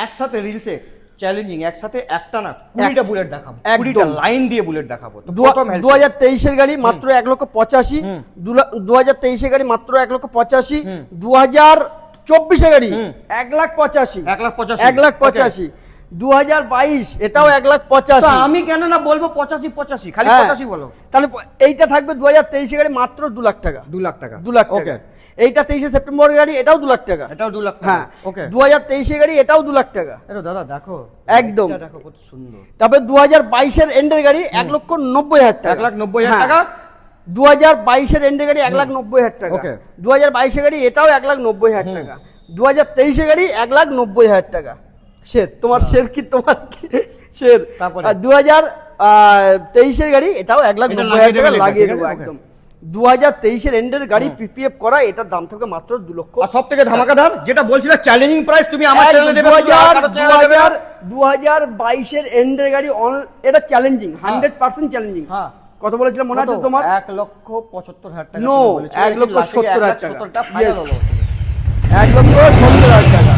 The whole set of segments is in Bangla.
একসাথে রিলসে চ্যালেঞ্জিং একসাথে একটা না 20টা বুলেট দেখাবো, 20টা লাইন দিয়ে বুলেট দেখাবো। তো প্রথম 2023 এর গাড়ি মাত্র 1,85,000, 2023 এর গাড়ি মাত্র 1,85,000, 2024 এর গাড়ি 1,85,000, 1,85,000, 2022 এটাও 1,85,000। আমি কেন না বলবো 85 খালি 85 বলো। তাহলে এইটা থাকবে 2023 এর গাড়ি মাত্র 2 লাখ টাকা, 2 লাখ টাকা, 2 লাখ টাকা। এইটা 23 সেপ্টেম্বর গাড়ি, এটাও 2 লাখ টাকা, এটাও 2 লাখ টাকা। হ্যাঁ ওকে, 2023 এর গাড়ি এটাও 2 লাখ টাকা। এরো দাদা দেখো একদম দেখো কত সুন্দর। তারপরে 2022 এর এন্ডের গাড়ি 1,90,000 টাকা, 1,90,000 টাকা। 2022 এর এন্ডের গাড়ি 1,90,000 টাকা। 2022 এর গাড়ি এটাও 1,90,000 টাকা। 2023 এর গাড়ি 1,90,000 টাকা। শের তোমার শের কি তোমার শের। তারপরে 2023 এর গাড়ি এটাও 1,90,000 টাকা লাগিয়ে দেবো একদম। 2023 এর এন্ডের গাড়ি পিপিএফ করা, এটার দাম থাকবে মাত্র 2 লক্ষ। আর সবথেকে ধামাকাদার যেটা বলছিলা চ্যালেঞ্জিং প্রাইস, তুমি আমার চ্যানেলে দেবে, 2022 এর এন্ডের গাড়ি এটা চ্যালেঞ্জিং, 100% চ্যালেঞ্জিং। হ্যাঁ, কত বলেছিলাম মনে আছে তোমার? 1,75,000 টাকা। নো, 1,70,000 টাকা। 1,70,000 1,70,000 টাকা।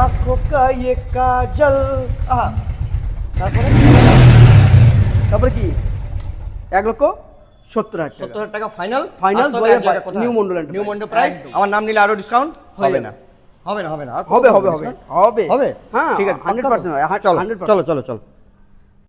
आँखों का ये काजल। তারপরে কি 1,70,000 টাকা final. Final new Mondal, new Mondal price. আমার নাম নিলে আরো ডিসকাউন্ট হবে না? হবে না, হবে না, হবে হবে হবে হবে হবে। হ্যাঁ ঠিক আছে, 100%। চলো চলো চলো চলো।